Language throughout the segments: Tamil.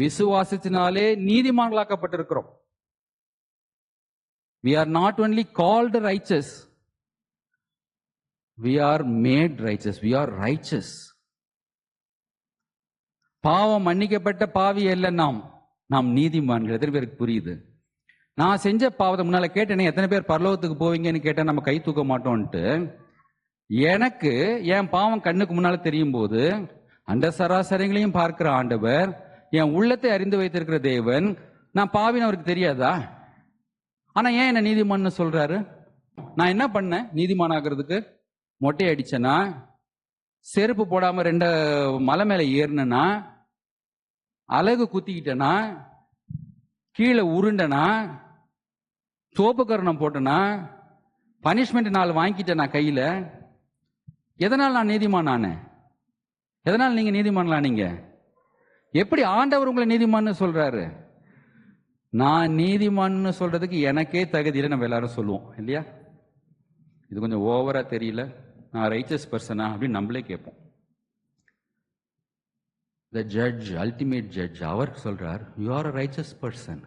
விசுவாசத்தினாலே நீதிமான்களாக்கப்பட்டிருக்கிறோம். We are not only called righteous, we are made righteous. We are righteous. பாவம் மன்னிக்கப்பட்ட பாவி அல்ல நாம் நீதிமான்கள். எத்தனை பேருக்கு புரியுது? நான் செஞ்ச பாவத்தை முன்னால கேட்டேனே, எத்தனை பேர் பரலோகத்துக்கு போவீங்கன்னு கேட்டா நம்ம கை தூக்க மாட்டோம்ட்டு, எனக்கு என் பாவம் கண்ணுக்கு முன்னால தெரியும் போது அந்த சராசரிகளையும் பார்க்கிற ஆண்டவர், என் உள்ளத்தை அறிந்து வைத்திருக்கிற தேவன், நான் பாவின்னு அவருக்கு தெரியாதா? ஆனா ஏன் என்ன நீதிமான்னு சொல்றாரு? நான் என்ன பண்ணேன் நீதிமான் ஆகிறதுக்கு? மொட்டை அடிச்சனா, செருப்பு போடாம 2 மலை மேல ஏறினா, அலகு குத்திக்கிட்டனா, கீழே உருண்டனா, தோப்புக்கரணம் போட்டனா, பனிஷ்மெண்ட் 4 வாங்கிட்டேனா கையில? எதனால் நான் நீதிமான் ஆனேன்? எதனால் நீங்க நீதிமான்லாம்? நீங்க எப்படி ஆண்டவர் உங்களை நீதிமான்னு சொல்றாரு? நான் நீதிமான்னு சொல்றதுக்கு எனக்கே தகுதியில நம்ம எல்லாரும் சொல்லுவோம் இல்லையா? இது கொஞ்சம் ஓவரா தெரியல, நான் ரைச்சஸ் பர்சனா அப்படின்னு நம்மளே கேட்போம். த ஜட்ஜ், அல்டிமேட் ஜட்ஜ், அவர் சொல்றார் you are a riches person.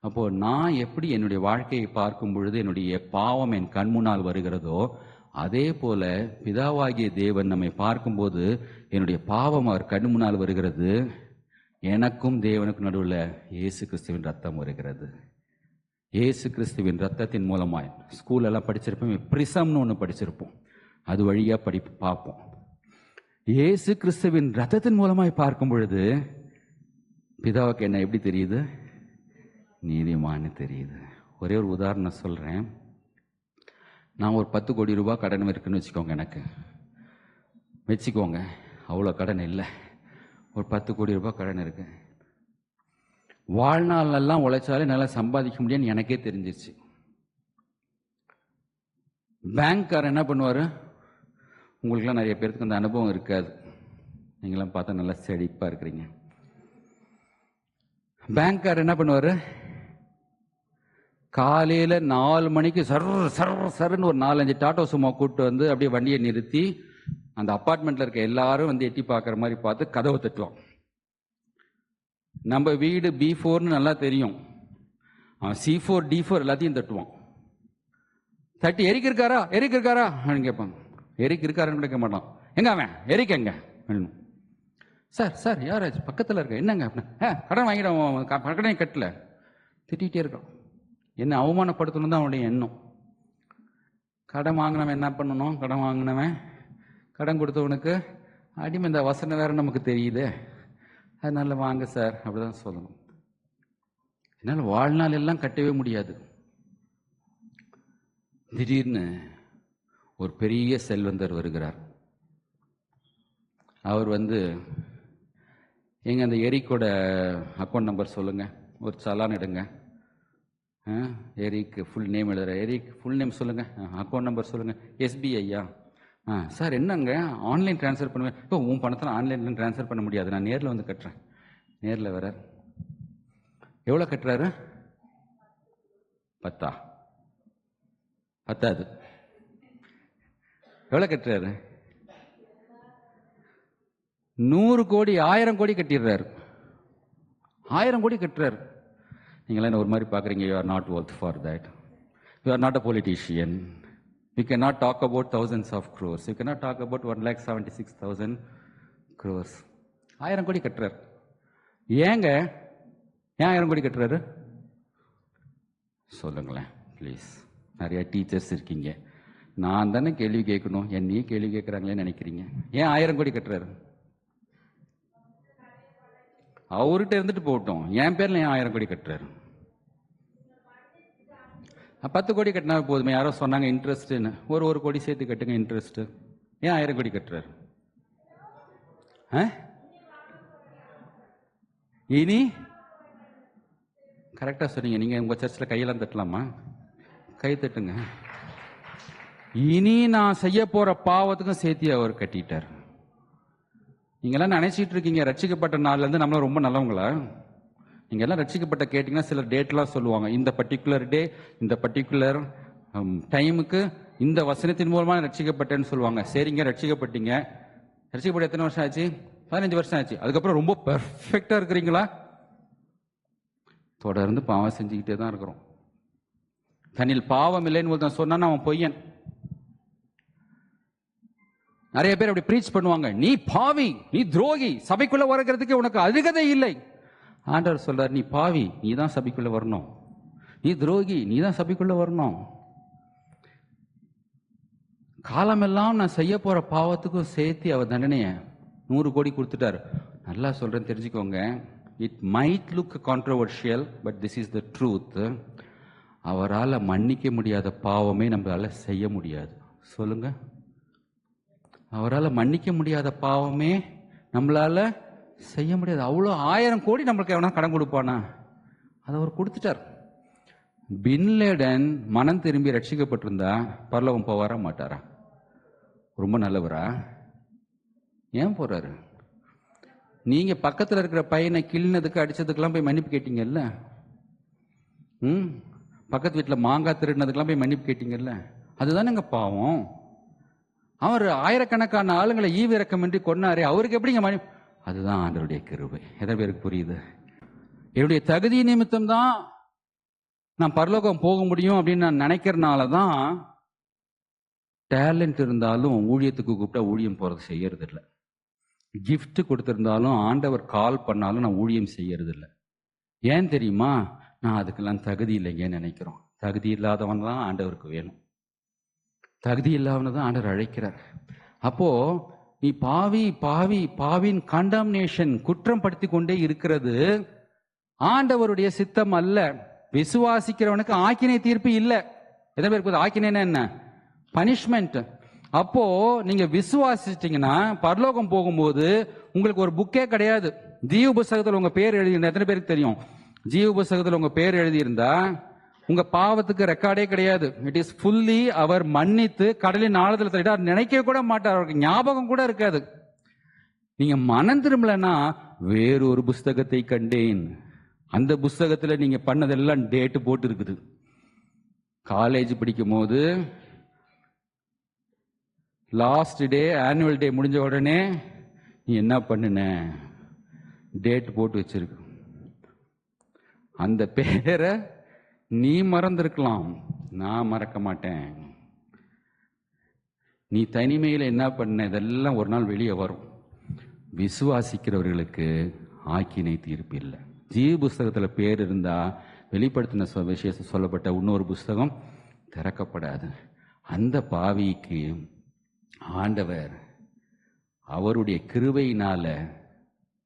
அப்போ நான் எப்படி என்னுடைய வாழ்க்கையை பார்க்கும் பொழுது என்னுடைய பாவம் என் கண் முன்னால் வருகிறதோ, அதே போல பிதாவாகிய தேவன் நம்மை பார்க்கும்போது என்னுடைய பாவம் அவர் கண் முன்னால் வருகிறது. எனக்கும் தேவனுக்கும் நடுவில் இயேசு கிறிஸ்துவின் ரத்தம் வருகிறது. இயேசு கிறிஸ்துவின் ரத்தத்தின் மூலமாய் ஸ்கூலெல்லாம் படிச்சிருப்போம், பிரிசம்னு ஒன்று படிச்சிருப்போம், அது வழியா பார்ப்போம். இயேசு கிறிஸ்துவின் ரத்தத்தின் மூலமாய் பார்க்கும் பொழுது பிதாவுக்கு என்ன எப்படி தெரியுது? நீதிமான்னு தெரியுது. ஒரே ஒரு உதாரணம் சொல்றேன். நான் ஒரு 10 கோடி ரூபாய் கடன் இருக்குன்னு வச்சுக்கோங்க, எனக்கு வச்சுக்கோங்க, அவ்வளோ கடன் இல்லை, ஒரு 10 கோடி ரூபாய் கடன் இருக்கு. வாழ்நாளெல்லாம் உழைச்சாலே நல்லா சம்பாதிக்க முடியும்னு எனக்கே தெரிஞ்சிருச்சு. பேங்க்காரர் என்ன பண்ணுவார்? உங்களுக்குலாம் நிறைய பேருக்கு அந்த அனுபவம் இருக்காது, நீங்களாம் பார்த்தா நல்லா செழிப்பாக இருக்கிறீங்க. பேங்க்காரர் என்ன பண்ணுவார்? காலையில் 4 மணிக்கு சர்ன்னு ஒரு 4-5 டாட்டோ சும்மா கூப்பிட்டு வந்து அப்படியே வண்டியை நிறுத்தி அந்த அப்பார்ட்மெண்ட்ல இருக்க எல்லாரும் வந்து எட்டி பார்க்குற மாதிரி பார்த்து கதவை தட்டுவான். நம்ம வீடு B4ன்னு நல்லா தெரியும், C4 D4 எல்லாத்தையும் தட்டுவான். தட்டி எரிக்கு இருக்காரா அப்படின்னு கேட்பாங்க. எரிக்கு இருக்காருன்னு கூட கேட்க மாட்டான். எங்க அவன் எரிக்க எங்க? சார் சார் யாராச்சும் பக்கத்தில் இருக்க, என்னங்க கடன் வாங்கிடுவோம், கடனை கட்டல, திட்டிகிட்டே இருக்கான். என்ன அவமானப்படுத்தணும் தான் அவனுடைய எண்ணம். கடன் வாங்கினவன் என்ன பண்ணணும்? கடன் வாங்கினவன் கடன் கொடுத்தவனுக்கு அடிமை. இந்த வசனம் வேற நமக்கு தெரியுது, அதனால வாங்க சார் அப்படிதான் சொல்லணும். என்னால் வாழ்நாள் எல்லாம் கட்டவே முடியாது. திடீர்னு ஒரு பெரிய செல்வந்தர் வருகிறார். அவர் வந்து எங்க அந்த எரிக்கோட அக்கௌண்ட் நம்பர் சொல்லுங்க, ஒரு சலான் எடுங்க. எரிக் ஃபுல் நேம் எழுதுற, எரிக் ஃபுல் நேம் சொல்லுங்க, அக்கௌண்ட் நம்பர் சொல்லுங்க. SBI-யா? சார் என்னங்க ஆன்லைன் ட்ரான்ஸ்ஃபர் பண்ணுவேன். இப்போ உன் பணத்தில் ஆன்லைன்ல ட்ரான்ஸ்ஃபர் பண்ண முடியாது, நான் நேரில் வந்து கட்டுறேன். நேரில் வர எவ்வளோ கட்டுறாரு? 10 பத்தாது. எவ்வளோ கட்டுறாரு? 100 கோடி 1000 கோடி கட்டிடுறாரு. 1000 கோடி கட்டுறாரு. நீங்களா என்ன ஒரு மாதிரி பார்க்குறீங்க? You are not worth for that. You are not a politician. You can not talk about thousands of crores. You can not talk about 1,76,000 crores. 1000 கோடி கட்டுறாரு. ஏங்க ஏன் 1000 கோடி கட்டுறாரு? சொல்லுங்களேன் ப்ளீஸ். நிறைய டீச்சர்ஸ் இருக்கீங்க, நான் தானே கேள்வி கேட்கணும், என்னையே கேள்வி கேட்குறாங்களேன்னு நினைக்கிறீங்க. ஏன் 1000 கோடி கட்டுறாரு? அவர்கிட்ட இருந்துட்டு போட்டோம், என் பேர்ல ஏன் 1000 கோடி கட்டுறாரு? 10 கோடி கட்டினா போதுமே. யாரோ சொன்னாங்க இன்ட்ரெஸ்ட்னு, ஒரு கோடி சேர்த்து கட்டுங்க இன்ட்ரெஸ்ட். ஏன் 1000 கோடி கட்டுறாரு? இனி கரெக்டா சொன்னீங்க. நீங்க உங்க சர்ச்சில் கையெல்லாம் தட்டலாமா? கை தட்டுங்க. இனி நான் செய்ய போற பாவத்துக்கும் சேர்த்தி அவர் கட்டிட்டார். நீங்க எல்லாம் நினைச்சிட்டு இருக்கீங்க ரட்சிக்கப்பட்ட நாள்ல இருந்து நம்மள ரொம்ப நல்லவங்களா? நீங்க எல்லாம் ரட்சிக்கப்பட்ட கேட்டீங்கன்னா சில டேட்லாம் சொல்லுவாங்க. இந்த பர்டிகுலர் டே, இந்த பர்டிகுலர் டைமுக்கு இந்த வசனத்தின் மூலமா ரட்சிக்கப்பட்டேன்னு சொல்லுவாங்க. சரிங்க, ரட்சிக்கப்பட்டீங்க. ரட்சிக்கப்பட்ட எத்தனை வருஷம் ஆச்சு? 15 வருஷம் ஆச்சு. அதுக்கப்புறம் ரொம்ப பெர்ஃபெக்டா இருக்கிறீங்களா? தொடர்ந்து பாவம் செஞ்சுக்கிட்டே தான் இருக்கிறோம். தன்னில் பாவம் இல்லைன்னு ஒருத்தன் சொன்னான்னு அவன் பொய்யன். நிறைய பேர் அப்படி பிரீச் பண்ணுவாங்க, நீ பாவி, நீ துரோகி, சபைக்குள்ள வருகிறதுக்கு உனக்கு அருகதை இல்லை. ஆண்டவர் சொல்றார், நீ பாவி, நீ தான் சபைக்குள்ள வரணும். நீ துரோகி, நீ தான் சபைக்குள்ள வரணும். காலமெல்லாம் நான் செய்ய போற பாவத்துக்கும் சேர்த்து அவர் தண்டனைய 100 கோடி கொடுத்துட்டார். நல்லா சொல்றேன், தெரிஞ்சுக்கோங்க. It might look controversial, but this is the truth. அவரால் மன்னிக்க முடியாத பாவமே நம்மளால செய்ய முடியாது. சொல்லுங்க, அவரால் மன்னிக்க முடியாத பாவமே நம்மளால செய்ய முடியாது. அவ்வளோ 1000 கோடி நம்மளுக்கு எவனா கடன் கொடுப்பானா? அதை அவர் கொடுத்துட்டார். பின்லேடன் மனம் திரும்பி ரட்சிக்கப்பட்டிருந்தா பரலோகம் போவாரா மாட்டாரா? ரொம்ப நல்லவரா? ஏன் போறாரு? நீங்க பக்கத்தில் இருக்கிற பையனை கிள்னதுக்கு அடிச்சதுக்கெல்லாம் போய் மன்னிப்பு கேட்டீங்கல்ல? பக்கத்து வீட்டில் மாங்காய் திருடினதுக்கெல்லாம் போய் மன்னிப்பு கேட்டீங்கல்ல? அதுதானேங்க பாவம். அவர் ஆயிரக்கணக்கான ஆளுங்களை ஈவிரக்கமின்றி கொன்னாரே, அவருக்கு எப்படிங்க மன்னிப்பு? அதுதான் ஆண்டவருடைய கிருபை. எத்தனை பேருக்கு புரியுது? என்னுடைய தகுதி நிமித்தம் தான் நான் பரலோகம் போக முடியும் அப்படின்னு நான் நினைக்கிறனால தான் டேலண்ட் இருந்தாலும் ஊழியத்துக்கு கூப்பிட்டா ஊழியம் போறது செய்யறது இல்லை. கிஃப்ட் கொடுத்திருந்தாலும் ஆண்டவர் கால் பண்ணாலும் நான் ஊழியம் செய்யறது இல்லை. ஏன் தெரியுமா? நான் அதுக்கெல்லாம் தகுதி இல்லைங்கன்னு நினைக்கிறோம். தகுதி இல்லாதவன் தான் ஆண்டவருக்கு வேணும். தகுதி இல்லாதவனை தான் ஆண்டவர் அழைக்கிறார். அப்போ நீ பாவி பாவி பாவின் கண்டம்னேஷன், குற்றம் படுத்தி கொண்டே இருக்கிறது ஆண்டவருடைய சித்தம் அல்ல. விசுவாசிக்கிறவனுக்கு ஆக்கினை தீர்ப்பு இல்லை. எத்தனை பேருக்கு ஆக்கினைன்னா என்ன? பனிஷ்மெண்ட். அப்போ நீங்க விசுவாசிச்சிட்டீங்கன்னா பரலோகம் போகும்போது உங்களுக்கு ஒரு புக்கே கிடையாது. ஜீவ புஸ்தகத்தில் உங்க பேர் எழுதி, எத்தனை பேருக்கு தெரியும்? ஜீவ புஸ்தகத்தில் உங்க பேர் எழுதியிருந்தா உங்க பாவத்துக்கு ரெக்கார்டே கிடையாது. இட் இஸ் ஃபுல்லி அவர் மன்னித்து கடலின் ஆழத்தில் தள்ளிட்டார். நினைக்க கூட மாட்டார், அவருக்கு ஞாபகம் கூட இருக்காது. நீங்க மனம் திரும்பலன்னா வேறொரு புஸ்தகத்தை கண்டேன், அந்த புஸ்தகத்துல நீங்க பண்ணதெல்லாம் டேட்டு போட்டு இருக்குது. காலேஜ் படிக்கும் போது லாஸ்ட் டே, ஆனுவல் டே முடிஞ்ச உடனே நீ என்ன பண்ணுன டேட் போட்டு வச்சிருக்கு. அந்த பேரை நீ மறந்திருக்கலாம், நான் மறக்க மாட்டேன். நீ தனிமையில் என்ன பண்ண, இதெல்லாம் ஒரு நாள் வெளியே வரும். விசுவாசிக்கிறவர்களுக்கு ஆக்கினை தீர்ப்பு இல்லை. ஜீவ புஸ்தகத்தில் பேர் இருந்தா வெளிப்படுத்தின விசேஷம் சொல்லப்பட்ட இன்னொரு புஸ்தகம் திறக்கப்படாது. அந்த பாவிக்கு ஆண்டவர் அவருடைய கிருபையினால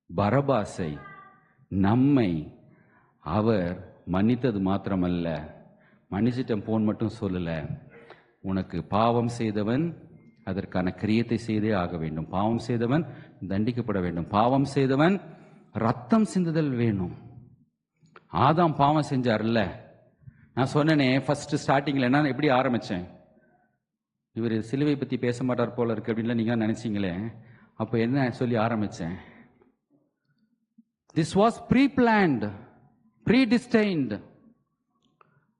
பரபாசை நம்மை அவர் மன்னித்தது மாத்திரமல்ல, மன்னிச்சிட்டம் போன் மட்டும் சொல்லல, உனக்கு பாவம் செய்தவன் அதற்கான கிரியத்தை செய்தே ஆக வேண்டும். பாவம் செய்தவன் தண்டிக்கப்பட வேண்டும். பாவம் செய்தவன் ரத்தம் சிந்துதல் வேணும். ஆதாம் பாவம் செஞ்சார்ல, நான் சொன்னேனே ஃபர்ஸ்ட் ஸ்டார்டிங்ல என்ன எப்படி ஆரம்பிச்சேன், இவர் சிலுவை பத்தி பேச மாட்டார் போல இருக்கு அப்படின்னு நீங்க நினைச்சீங்களே. அப்ப என்ன சொல்லி ஆரம்பிச்சேன்? This was pre planned, pre destined.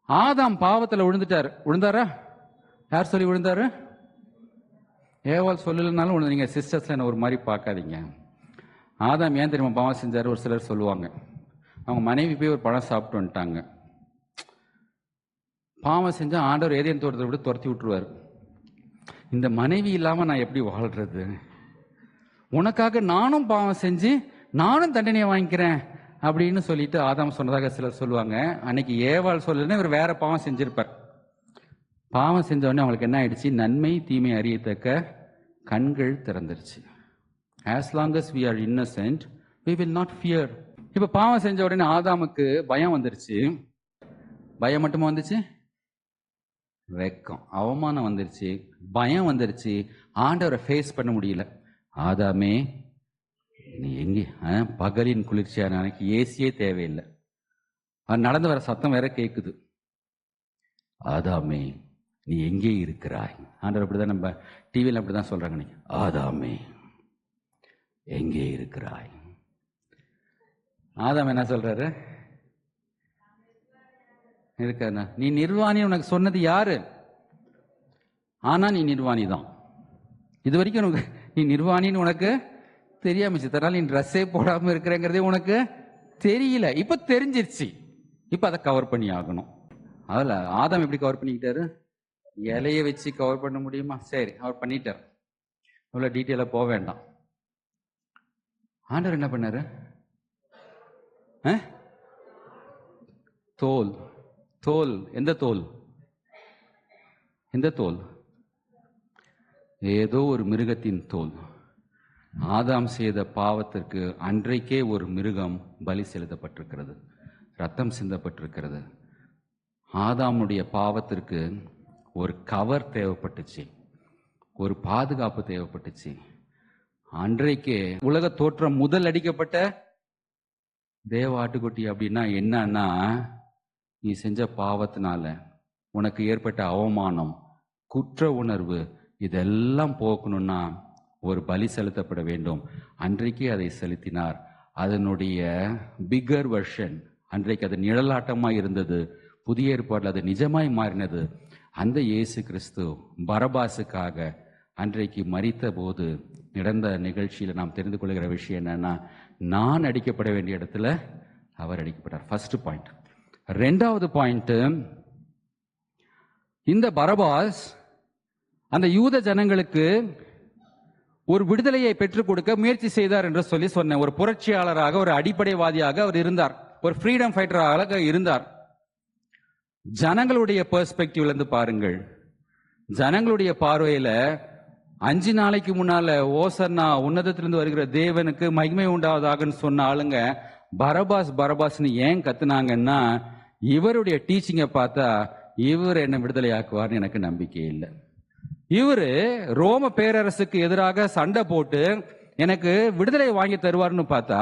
Adam பாவத்துல விழுந்துட்டாரு. விழுந்தாரா? யார் சொல்லி விழுந்தாரு? ஏவாள் சொல்லலனாலும் நீங்க சிஸ்டர்ஸ்ல என்ன ஒரு மாதிரி பார்க்காதீங்க. ஆதாம் ஏன் தெரியுமா பாவம் செஞ்சாரு? ஒரு சிலர் சொல்லுவாங்க, அவங்க மனைவி போய் ஒரு பழம் சாப்பிட்டு வந்துட்டாங்க. பாவம் செஞ்சா ஆண்டவர் ஏதேன் தோட்டத்தை விட்டு துரத்தி விட்டுருவாரு. இந்த மனைவி இல்லாம நான் எப்படி வாழ்றது? உனக்காக நானும் பாவம் செஞ்சு நானும் தண்டனையை வாங்கிக்கிறேன் அப்படின்னு சொல்லிட்டு ஆதாம் சொன்னதாக சிலர் சொல்லுவாங்க. அன்னைக்கு ஏவாள் சொல்லலன்னா இவர் வேற பாவம் செஞ்சிருப்பார். பாவம் செஞ்ச உடனே அவங்களுக்கு என்ன ஆயிடுச்சு? நன்மை தீமை அறியத்தக்க கண்கள் திறந்துருச்சு. as long as we are innocent we will not fear. இப்ப பாவம் செஞ்ச உடனே ஆதாமுக்கு பயம் வந்துருச்சு. பயம் மட்டுமா வந்துச்சு? வெக்கம், அவமானம் வந்துருச்சு, பயம் வந்துருச்சு. ஆண்டவரை ஃபேஸ் பண்ண முடியல. ஆதாமே நீ எங்கே? பகலின் குளிர்ச்சியான எனக்கு ஏசியே தேவையில்லை. நடந்து வர சத்தம் வேற கேட்குது. ஆதாமே நீ எங்கே இருக்கிறாய்? ஆண்டவர் அப்படிதான், நம்ம டிவியில் அப்படிதான் சொல்றாங்க, நீ ஆதாமே எங்கே இருக்கிறாய்? ஆதாம் என்ன சொல்றாரு? இருக்க. நீ நிர்வாணி உனக்கு சொன்னது யாரு? ஆனா நீ நிர்வாணி தான். இது வரைக்கும் உனக்கு நீ நிர்வாணின்னு உனக்கு தெரியாம, நீ ட்ரெஸ்ஸே போடாம இருக்கிறேங்கிறதே உனக்கு தெரியல. இப்ப தெரிஞ்சிருச்சு. இப்போ அதை கவர் பண்ணி ஆகணும். அதில் ஆதாம் எப்படி கவர் பண்ணிக்கிட்டாரு? இலையை வச்சு கவர் பண்ண முடியுமா? சரி, அவர் பண்ணிட்டார். அவ்வளோ டீட்டெயிலாக போக வேண்டாம். ஆண்டவர் என்ன பண்ணாரு? தோல். தோல் எந்த தோல்? எந்த தோல்? ஏதோ ஒரு மிருகத்தின் தோல். ஆதாம் செய்த பாவத்திற்கு அன்றைக்கே ஒரு மிருகம் பலி செலுத்தப்பட்டிருக்கிறது, ரத்தம் சிந்தப்பட்டிருக்கிறது. ஆதாமுடைய பாவத்திற்கு ஒரு கவர் தேவைப்பட்டுச்சு, ஒரு பாதுகாப்பு தேவைப்பட்டுச்சு. அன்றைக்கே உலக தோற்றம் முதல் அடிக்கப்பட்ட தேவ ஆட்டுக்குட்டி. அப்படின்னா என்னன்னா, நீ செஞ்ச பாவத்தினால உனக்கு ஏற்பட்ட அவமானம், குற்ற உணர்வு, இதெல்லாம் போக்கணும்னா ஒரு பலி செலுத்தப்பட வேண்டும். அன்றைக்கே அதை செலுத்தினார். அதனுடைய பிகர் வெர்ஷன் அன்றைக்கு அது நிழலாட்டமாய் இருந்தது. புதிய ஏற்பாட்டில் அது நிஜமாய் மாறினது. அந்த இயேசு கிறிஸ்து பரபாசுக்காக அன்றைக்கு மரித்த போது நடந்த நிகழ்ச்சியில் நாம் தெரிந்து கொள்கிற விஷயம் என்னன்னா, நான் அடிக்கப்பட வேண்டிய இடத்துல அவர் அடிக்கப்பட்டார். First point. ரெண்டாவது பாயிண்ட், இந்த பரபாஸ் அந்த யூத ஜனங்களுக்கு ஒரு விடுதலையை பெற்றுக் கொடுக்க முயற்சி செய்தார் என்று சொல்லி சொன்னேன். ஒரு புரட்சியாளராக, ஒரு அடிப்படைவாதியாக அவர் இருந்தார், ஒரு ஃப்ரீடம் ஃபைட்டராக இருந்தார். ஜனங்களுடைய பெர்ஸ்பெக்டிவ்ல இருந்து பாருங்கள். ஜனங்களுடைய பார்வையில 5 நாளைக்கு முன்னால ஓசன்னா உன்னதத்திலிருந்து வருகிற தேவனுக்கு மகிமை உண்டாவதாக சொன்ன ஆளுங்க பரபாஸ் பரபாஸ்னு ஏன் கத்துனாங்கன்னா, இவருடைய டீச்சிங்கை பார்த்தா இவர் என்ன விடுதலை ஆக்குவார்னு எனக்கு நம்பிக்கை இல்லை. இவரு ரோம பேரரசுக்கு எதிராக சண்டை போட்டு எனக்கு விடுதலை வாங்கி தருவார்னு பார்த்தா,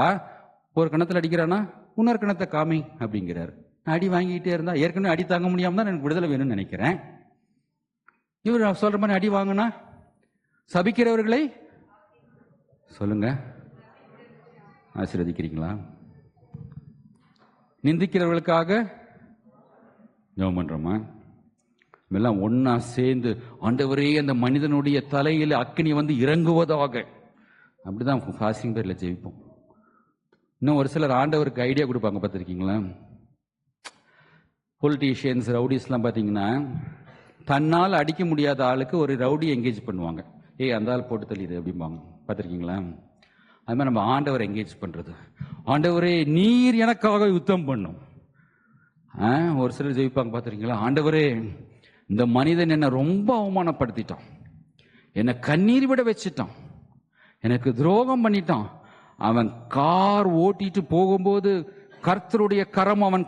ஒரு கணத்துல அடிக்கிறானா இன்னொரு கணத்தை காமி அப்படிங்கிறார். அடி வாங்கிட்டே இருந்தா ஏற்கனவே அடி தாங்க முடியாம தான் எனக்கு விடுதலை வேணும்னு நினைக்கிறேன். இவர் சொல்ற மாதிரி அடி வாங்கினா சபிக்கிறவர்களை சொல்லுங்க ஆசீர்வதிக்கிறீங்களா? நிந்திக்கிறவர்களுக்காக ஜெபம் பண்றோமா? எல்லாம் ஒன்னா சேர்ந்து ஆண்டவரே அந்த மனிதனுடைய தலையில் அக்கினி வந்து இறங்குவதாக, அப்படிதான் ஃபாஸ்டிங் பேர்ல ஜெயிப்போம். இன்னும் ஒரு சிலர் ஆண்டவருக்கு ஐடியா கொடுப்பாங்க, பார்த்துருக்கீங்களா? பொலிட்டீஷியன்ஸ், ரவுடிஸ்லாம் பார்த்தீங்கன்னா தன்னால் அடிக்க முடியாத ஆளுக்கு ஒரு ரவுடி என்கேஜ் பண்ணுவாங்க. அந்த ஆள் போட்டு தள்ளிடு அப்படிம்பாங்க, பார்த்துருக்கீங்களா? அது மாதிரி நம்ம ஆண்டவர் என்கேஜ் பண்றது, ஆண்டவரே நீர் எனக்காக யுத்தம் பண்ணும். ஒரு சிலர் ஜெயிப்பாங்க, பார்த்துருக்கீங்களா? ஆண்டவரே இந்த மனிதன் என்னை ரொம்ப அவமானப்படுத்திட்டான், என்னை கண்ணீர் விட வச்சுட்டான், எனக்கு துரோகம் பண்ணிட்டான். அவன் கார் ஓட்டிட்டு போகும்போது கர்த்தருடைய கரம் அவன்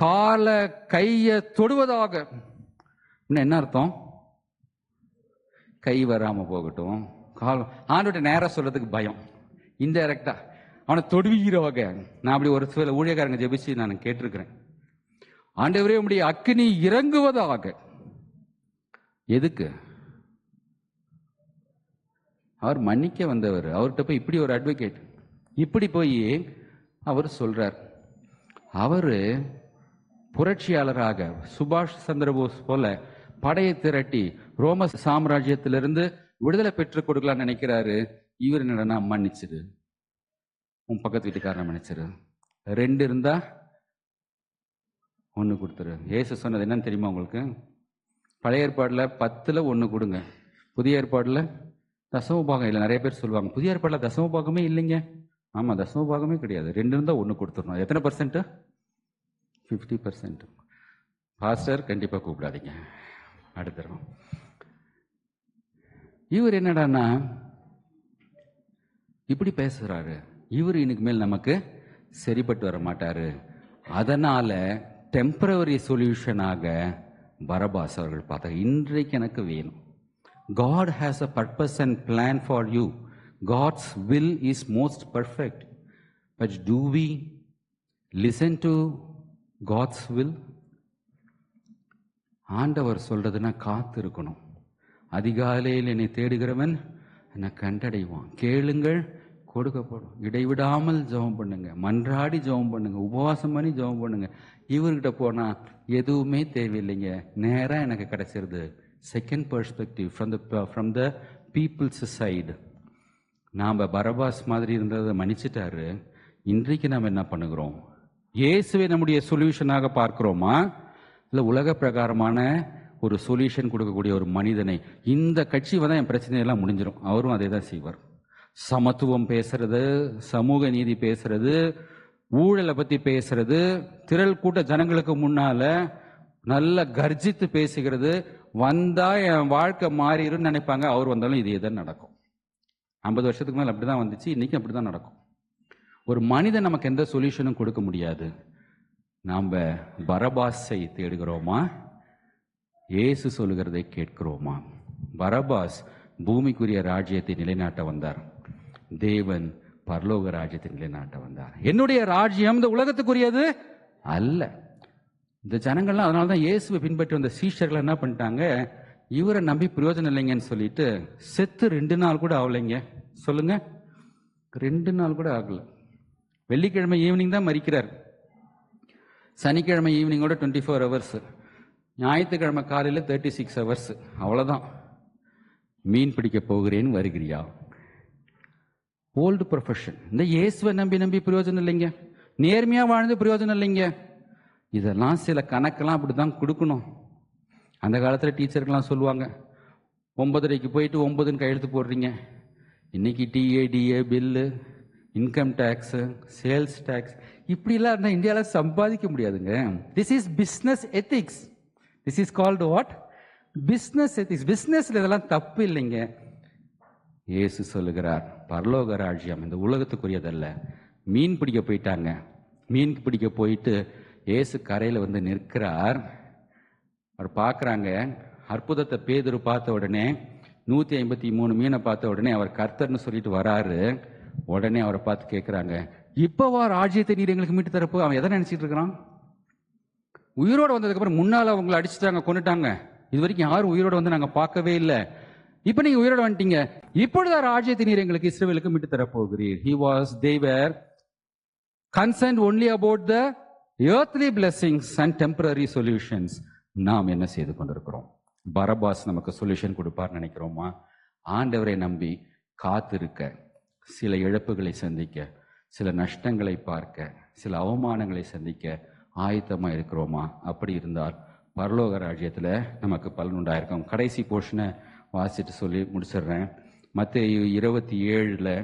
கால கைய தொடுவதாக. என்ன அர்த்தம்? கை வராம போகட்டும், கால். ஆண்டோட நேரம் சொல்றதுக்கு பயம், இன்டைரக்டா அவனை தொடுவீரவாக. நான் அப்படி ஒரு சில ஊழியக்காரங்க ஜெபிச்சு நான் கேட்டிருக்கிறேன், ஆண்டவரே உம்முடைய அக்கினி இறங்குவதாக. எதுக்கு? அவர் மன்னிக்க வந்தவர். அவர்கிட்ட போய் இப்படி ஒரு அட்வொகேட் இப்படி போய் அவர் சொல்றார். அவரு புரட்சியாளராக சுபாஷ் சந்திரபோஸ் போல படையை திரட்டி ரோம சாம்ராஜ்யத்திலிருந்து விடுதலை பெற்றுக் கொடுக்கலாம்னு நினைக்கிறாரு. இவர் என்னடா, மன்னிச்சிரு, உன் பக்கத்து வீட்டுக்காரனை மன்னிச்சிரு, 2 இருந்தா 1 கொடுத்துரு. ஏசு சொன்னது என்னன்னு தெரியுமா உங்களுக்கு? பழைய ஏற்பாடுல 10ல் 1 கொடுங்க, புதிய ஏற்பாடுல தசமபாகம் இல்லை. நிறைய பேர் சொல்லுவாங்க புதிய ஏற்பாடுல தசமபாகமே இல்லைங்க. ஆமா, தசமபாகமே கிடையாது. 2 இருந்தா 1 கொடுத்துடணும். எத்தனை பர்சன்ட்? 50%. பாஸ்டர் கண்டிப்பா கூப்பிடாதீங்க, அடுத்துறோம். இவர் என்னடான்னா இப்படி பேசுறாரு. இவர் இன்னைக்கு மேல் நமக்கு சரிப்பட்டு வர மாட்டாரு. அதனால டெம்பரவரி சொல்யூஷனாக பரபாஸ் அவர்கள் பார்த்தாங்க. இன்றைக்கு எனக்கு வேணும். God has a purpose and plan for you. God's will is most perfect. But do we listen to God's will? ஆண்டவர் சொல்றதுன்னா காத்து இருக்கணும். அதிகாலையில் என்னை தேடுகிறவன் என்னை கண்டடைவான். கேளுங்கள் கொடுக்கப்படும். இடைவிடாமல் ஜெபம் பண்ணுங்க, மன்றாடி ஜெபம் பண்ணுங்க, உபவாசம் பண்ணி ஜெபம் பண்ணுங்க. இவர்கிட்ட போனா எதுவுமே தேவையில்லைங்க, நேரா எனக்கு கிடைச்சிருது. Second perspective from the people's side. நாம் பரபாஸ் மாதிரி இருந்ததை மன்னிச்சிட்டாரு. இன்றைக்கு நாம் என்ன பண்ணுகிறோம்? இயேசுவை நம்முடைய சொல்யூஷனாக பார்க்கிறோமா, இல்லை உலக பிரகாரமான ஒரு சொல்யூஷன் கொடுக்கக்கூடிய ஒரு மனிதனை? இந்த கட்சி வந்தால் என் பிரச்சனையெல்லாம் முடிஞ்சிடும், அவரும் அதே தான் செய்வார். சமத்துவம் பேசுறது, சமூக நீதி பேசுறது, ஊழலை பத்தி பேசுறது, திரள் கூட்ட ஜனங்களுக்கு முன்னால நல்ல கர்ஜித்து பேசுகிறது, வந்தா என் வாழ்க்கை மாறிடும் நினைப்பாங்க. அவர் வந்தாலும் இதே தான் நடக்கும். 50 வருஷத்துக்கு மேல அப்படிதான் வந்துச்சு, இன்னைக்கு அப்படிதான் நடக்கும். ஒரு மனிதன் நமக்கு எந்த சொல்யூஷனும் கொடுக்க முடியாது. நாம பரபாஸை தேடுகிறோமா, இயேசு சொல்லுகிறதை கேட்கிறோமா? பரபாஸ் பூமிக்குரிய ராஜ்யத்தை நிலைநாட்ட வந்தார், தேவன் பரலோக ராஜ்யத்தை நிலைநாட்ட வந்தார். என்னுடைய ராஜ்யம் இந்த உலகத்துக்குரியது அல்ல. இந்த ஜனங்கள்லாம் அதனாலதான் இயேசுவை பின்பற்றி வந்த சீஷர்கள் என்ன பண்ணிட்டாங்க, இவரை நம்பி பிரயோஜனம் இல்லைங்கன்னு சொல்லிட்டு செத்து 2 நாள் கூட ஆகலைங்க. சொல்லுங்க, 2 நாள் கூட ஆகல. வெள்ளிக்கிழமை ஈவினிங் தான் மரிக்கிறார், சனிக்கிழமை ஈவினிங்கோட 24 ஹவர்ஸ், ஞாயிற்றுக்கிழமை காலையில் 36 ஹவர்ஸ், அவ்வளோதான். மீன் பிடிக்க போகிறேன்னு வருகிறியா? Old profession. இந்த இயேசுவை நம்பி பிரயோஜனம் இல்லைங்க, நேர்மையா வாழ்ந்து பிரயோஜனம் இல்லைங்க. இதெல்லாம் சில கணக்கெல்லாம் அப்படிதான் கொடுக்கணும். அந்த காலத்தில் டீச்சருக்கெல்லாம் சொல்லுவாங்க, 9:30க்கு போயிட்டு 9ன்னு கையெழுத்து போடுறீங்க. இன்னைக்கு TA bill, income tax, sales tax, இப்படிலாம் இருந்தால் இந்தியாவில் சம்பாதிக்க முடியாதுங்க. This is business ethics. This is called what? Business ethics. பிஸ்னஸ்ல இதெல்லாம் தப்பு இல்லைங்க. இயேசு சொல்லுகிறார், பரலோக ராஜ்யம் இந்த உலகத்துக்குரியதல்ல. மீன் பிடிக்க போயிட்டாங்க. மீன் பிடிக்க போயிட்டு இயேசு கரையில் வந்து நிற்கிறார். அவர் பார்க்குறாங்க, அற்புதத்தை பேதுரு பார்த்த உடனே 153 மீனை பார்த்த உடனே அவர் கர்த்தர்னு சொல்லிட்டு வராரு. உடனே அவரை பார்த்து கேட்குறாங்க, இப்போவா ராஜ்யத்தை நீர் எங்களுக்கு மீட்டு தரப்போ? அவன் எதை நினைச்சிட்டு இருக்கிறான்? உயிரோடு வந்ததுக்கப்புறம் முன்னால் அவங்களை அடிச்சுட்டாங்க, கொண்டுட்டாங்க. இது வரைக்கும் யாரும் உயிரோடு வந்து நாங்கள் பார்க்கவே இல்லை. இப்போ நீங்க உயிரோடு வந்துட்டீங்க, இப்பொழுது ராஜ்யத்தை நீர் எங்களுக்கு இஸ்ரவேலுக்கு மீட்டு தரப்போகிறீர். They were concerned only about the earthly blessings and temporary solutions. நாம் என்ன செய்து கொண்டிருக்கிறோம்? பரபாஸ் நமக்கு சொல்யூஷன் கொடுப்பார் நினைக்கிறோமா? ஆண்டவரை நம்பி காத்திருக்க, சில இழப்புகளை சந்திக்க, சில நஷ்டங்களை பார்க்க, சில அவமானங்களை சந்திக்க ஆயத்தமா இருக்கிறோமா? அப்படி இருந்தால் பரலோக ராஜ்யத்துல நமக்கு பலன் உண்டாயிருக்கும். கடைசி போர்ஷனை வாசிட்டு சொல்லி முடிச்சிடுறேன். மத்தேயு 27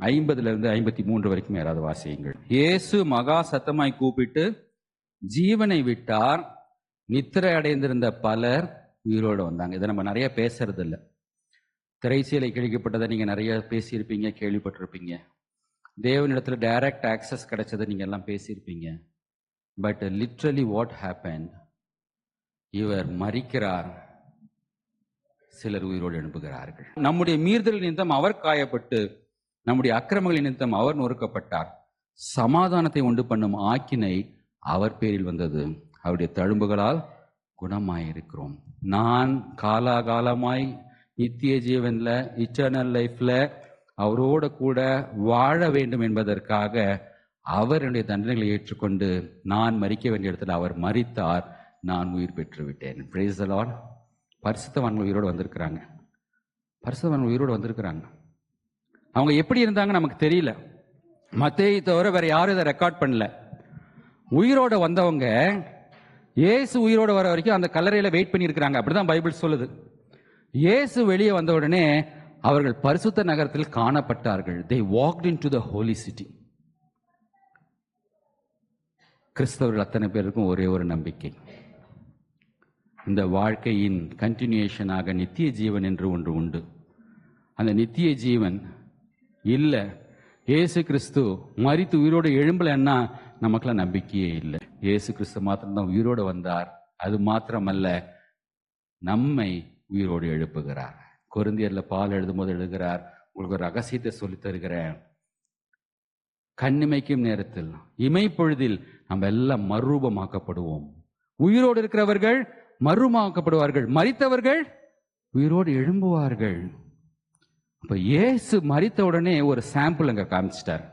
50 53 வரைக்கும் யாராவது வாசியுங்கள். இயேசு மகா சத்தமாய் கூப்பிட்டு ஜீவனை விட்டார். நித்திரை அடைந்திருந்த பலர் உயிரோடு வந்தாங்க. இதை நம்ம நிறைய பேசுறது இல்லை. திரைச்சீலை கிழிக்கப்பட்டதை நீங்க நிறைய பேசியிருப்பீங்க, கேள்விப்பட்டிருப்பீங்க. தேவனிடத்துல டைரக்ட் ஆக்சஸ் கிடைச்சதை நீங்க எல்லாம் பேசியிருப்பீங்க. But literally what happen? இவர் மரிக்கிறார், சிலர் உயிரோடு எழுப்புகிறார்கள். நம்முடைய மீறுதல் நிமித்தம் அவர் காயப்பட்டு, நம்முடைய அக்கிரமங்களின் நிமித்தம் அவர் நொறுக்கப்பட்டார். சமாதானத்தை உண்டு பண்ணும் ஆக்கினை அவர் பேரில் வந்தது, அவருடைய தழும்புகளால் குணமாயிருக்கிறோம். நான் காலாகாலமாய் நித்திய ஜீவன்ல, இட்டர்னல் லைஃப்ல அவரோட கூட வாழ வேண்டும் என்பதற்காக அவர் என்னுடைய தண்டனைகளை ஏற்றுக்கொண்டு நான் மரிக்க வேண்டிய இடத்துல அவர் மரித்தார். நான் உயிர் பெற்று விட்டேன். Praise the Lord. பரிசுத்தவான்கள் உயிரோடு வந்திருக்கிறாங்க. பரிசுத்தவான்கள் உயிரோடு வந்திருக்கிறாங்க. அவங்க எப்படி இருந்தாங்க நமக்கு தெரியல. மத்தேயு தவிர வேற யாரும் இதை ரெக்கார்ட் பண்ணல. உயிரோட வந்தவங்க இயேசு உயிரோட வர வரைக்கும் அந்த கல்லறையில வெயிட் பண்ணி இருக்கிறாங்க. அப்படிதான் பைபிள் சொல்லுது. இயேசு வெளியே வந்த உடனே அவர்கள் பரிசுத்த நகரத்தில் காணப்பட்டார்கள். They walked into the holy city. கிறிஸ்தவர்கள் அத்தனை பேருக்கும் ஒரே ஒரு நம்பிக்கை, இந்த வாழ்க்கையின் கண்டினியூஷனாக நித்திய ஜீவன் என்று ஒன்று உண்டு. அந்த நித்திய ஜீவன் இல்லை, இயேசு கிறிஸ்து மரித்து உயிரோடு எழும்பலன்னா நமக்குலாம் நம்பிக்கையே இல்லை. இயேசு கிறிஸ்து மாத்திரம்தான் உயிரோடு வந்தார். அது மாத்திரமல்ல, நம்மை உயிரோடு எழுப்புகிறார். கொரிந்தியர்ல பால் எழுதும் போது எழுதுகிறார், உங்களுக்கு ஒரு ரகசியத்தை சொல்லி தருகிறேன். கண்ணிமைக்கும் நேரத்தில், இமைப்பொழுதில் நம்ம எல்லாம் மறுரூபமாக்கப்படுவோம். உயிரோடு இருக்கிறவர்கள் மறுரூபமாக்கப்படுவார்கள், மரித்தவர்கள் உயிரோடு எழும்புவார்கள். அப்ப இயேசு மரித்த உடனே ஒரு சாம்பிள் அங்க காமிச்சிட்டார்.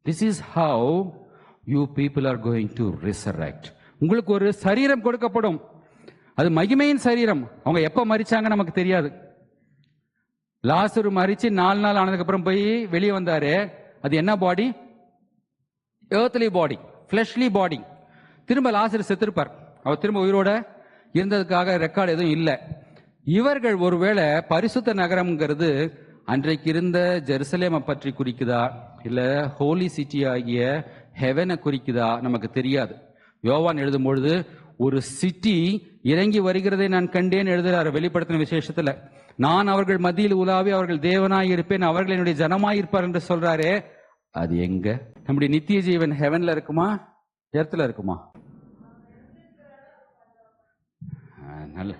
This is how you people are going to resurrect. உங்களுக்கு ஒரு சரீரம் கொடுக்கப்படும். அது மகிமையின் சரீரம். அவங்க எப்ப மரிச்சாங்க நமக்கு தெரியாது. லாசரு மரிச்சு 4 நாள் ஆனதுக்கு அப்புறம் போய் வெளியே வந்தாரு. அது என்ன பாடி? earthly body, ஃப்ளெஷ்லி பாடி. திரும்ப லாசரு செத்திருப்பார். அவர் திரும்ப உயிரோட இருந்ததுக்காக ரெக்கார்டு எதுவும் இல்லை. இவர்கள் ஒருவேளை பரிசுத்த நகரம்ங்கிறது அன்றைக்கு இருந்த ஜெருசலேமை பற்றி குறிக்குதா இல்ல ஹோலி சிட்டி ஆகிய ஹெவனை குறிக்குதா நமக்கு தெரியாது. யோவான் எழுதும் பொழுது ஒரு சிட்டி இறங்கி வருகிறதை நான் கண்டேன் எழுதுறாரு வெளிப்படுத்தின விசேஷத்துல. நான் அவர்கள் மத்தியில் உலாவி அவர்கள் தேவனாய் இருப்பேன், அவர்கள் என்னுடைய ஜனமாய் இருப்பார் என்று சொல்றாரே, அது எங்க? நம்முடைய நித்திய ஜீவன் ஹெவன்ல இருக்குமா எர்த்ல இருக்குமா? நல்ல,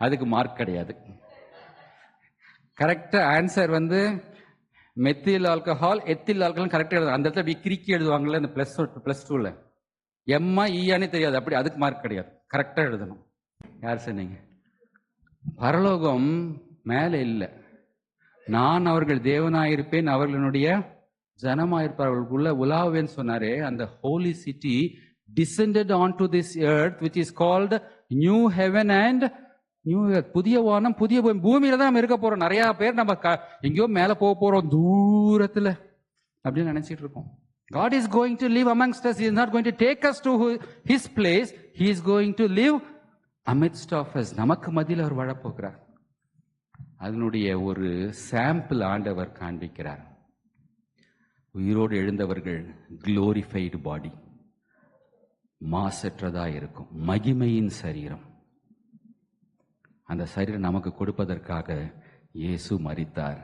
அதுக்கு மார்க் கிடையாது. கரெக்டா answer methyl alcohol ethyl alcohol கரெக்டா எழுதும். அந்த இடத்துல கிறுக்கி எழுதுவாங்கல்ல இந்த பிளஸ் டூல, எம்மா ஈயானே தெரியாது, அப்படி அதுக்கு மார்க் கிடையாது, கரெக்டா எழுதணும். யார் சொன்னீங்க? பரலோகம் மேல இல்ல. நான் அவர்கள் தேவனாயிருப்பேன், அவர்களுடைய ஜனமாயிருப்பார்களுக்குள்ள உலாவேன்னு சொன்னாரே, அந்த holy city descended onto this earth which is called new heaven and new earth. புதிய வானம் புதிய பூமியில தான் நம்ம இருக்க போறோம். நிறைய பேர் நம்ம எங்கேயோ மேல போக போறோம் தூரத்துல அப்படின்னு நினைச்சிட்டு இருக்கோம். God is going to live amongst us. He is not going to take us to his place. He is going to live amidst of us. நமக்கு மத்தியில் அவர் வாழப்போகிறார். அதனுடைய ஒரு சாம்பிள் ஆண்டவர் காண்பிக்கிறார். உயிரோடு எழுந்தவர்கள் குளோரிஃபைடு பாடி, மாசற்றதா இருக்கும் மகிமையின் சரீரம். அந்த சரீரம் நமக்கு கொடுப்பதற்காக இயேசு மரித்தார்.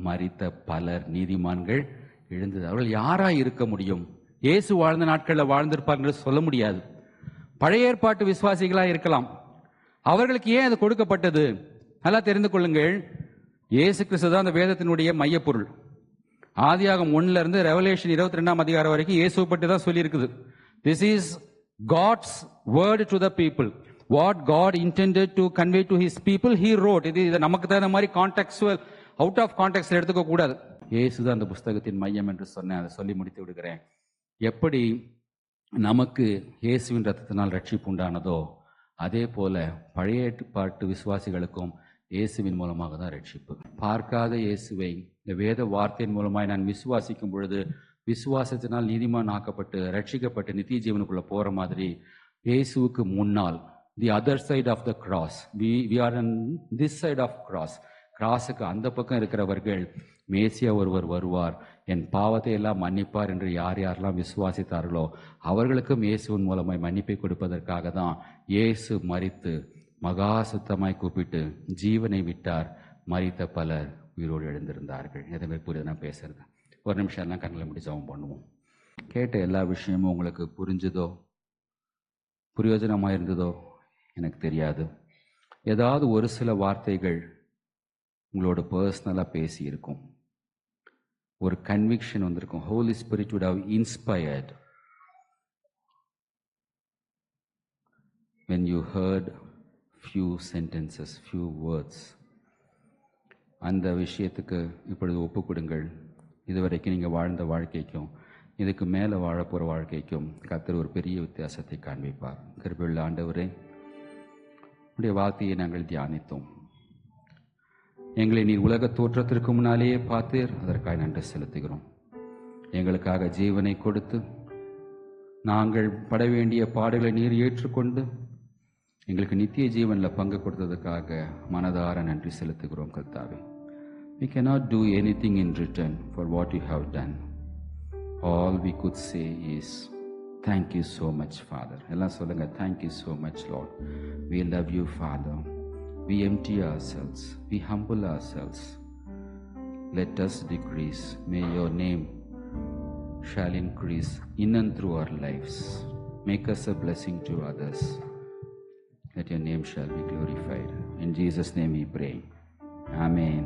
மரித்த பலர் நீதிமான்கள் எழுந்தது. அவர்கள் யாராய் இருக்க முடியும்? இயேசு வாழ்ந்த நாட்களில் வாழ்ந்திருப்பார் என்று சொல்ல முடியாது. பழைய ஏற்பாட்டு விசுவாசிகளா இருக்கலாம். அவர்களுக்கு ஏன் அது கொடுக்கப்பட்டது? நல்லா தெரிந்து கொள்ளுங்கள். இயேசு கிறிஸ்து தான் அந்த வேதத்தினுடைய மையப்பொருள். ஆதியாகமம் 1 இருந்து ரெவலேஷன் 22 அதிகாரம் வரைக்கும் இயேசு பற்றி தான் சொல்லி இருக்குது. This is God's word to the people. What God intended to convey to his people, he wrote. இது நமக்கு தகுந்த மாதிரி கான்டெக்ஸ்டுவல், அவுட் ஆஃப் கான்டெக்ஸ்ட் எடுத்துக்க கூடாது. இயேசுதான் அந்த புஸ்தகத்தின் மையம் என்று சொன்னேன். அதை சொல்லி முடித்து விடுகிறேன். எப்படி நமக்கு இயேசுவின் ரத்தத்தினால் ரட்சிப்பு உண்டானதோ அதே போல பழைய ஏற்பாட்டு விசுவாசிகளுக்கும் இயேசுவின் மூலமாக தான் ரட்சிப்பு. பார்க்காத இயேசுவை இந்த வேத வார்த்தையின் மூலமாய் நான் விசுவாசிக்கும் பொழுது விசுவாசத்தினால் நீதிமான் ஆக்கப்பட்டு ரட்சிக்கப்பட்டு நித்திய ஜீவனுக்குள்ள போற மாதிரி இயேசுவுக்கு முன்னால் the other side of the cross, we are on this side of cross. கிராஸுக்கு அந்த பக்கம் இருக்கிறவர்கள் மேசியா ஒருவர் வருவார், என் பாவத்தை எல்லாம் மன்னிப்பார் என்று யார் யாரெல்லாம் விசுவாசித்தார்களோ அவர்களுக்கும் இயேசுவின் மூலமாய் மன்னிப்பை கொடுப்பதற்காக தான் இயேசு மரித்து மகா சுத்தமாய் கூப்பிட்டு ஜீவனை விட்டார். மரித்த பலர் உயிரோடு எழுந்திருந்தார்கள். எதுவுமே புரியுது நான் பேசுறது? ஒரு நிமிஷம் எல்லாம் கண்களை முடி ஜெபம் பண்ணுவோம். கேட்ட எல்லா விஷயமும் உங்களுக்கு புரிஞ்சுதோ பிரயோஜனமாக இருந்ததோ எனக்கு தெரியாது. ஏதாவது ஒரு சில வார்த்தைகள் உங்களோட பர்சனலாக பேசி இருக்கும். ஒரு கன்விக்ஷன் வந்திருக்கும். Holy spirit would have inspired when you heard few sentences, few words. அந்த விஷயத்துக்கு இப்பொழுது ஒப்பு கொடுங்கள். இதுவரைக்கும் நீங்கள் வாழ்ந்த வாழ்க்கைக்கும் இதுக்கு மேலே வாழப்போகிற வாழ்க்கைக்கும் கர்த்தர் ஒரு பெரிய வித்தியாசத்தை காண்பிப்பார். கிருபையுள்ள ஆண்டவரே, உடைய வார்த்தையை நாங்கள் தியானித்தோம். எங்களை நீர் உலக தோற்றத்திற்கு முன்னாலேயே பார்த்தீர், அதற்காக நன்றி செலுத்துகிறோம். எங்களுக்காக ஜீவனை கொடுத்து நாங்கள் பட வேண்டிய பாடுகளை நீர் ஏற்றுக்கொண்டு எங்களுக்கு நித்திய ஜீவனில் பங்கு கொடுத்ததுக்காக மனதார நன்றி செலுத்துகிறோம் கர்த்தாவே. We cannot do anything in return for what you have done. All we could say is thank you so much, Father. எல்லாம் சொல்லுங்க, thank you so much, Lord. We love you, Father. We empty ourselves. We humble ourselves. Let us decrease. May your name shall increase in and through our lives. Make us a blessing to others. That your name shall be glorified. In Jesus' name we pray. Amen.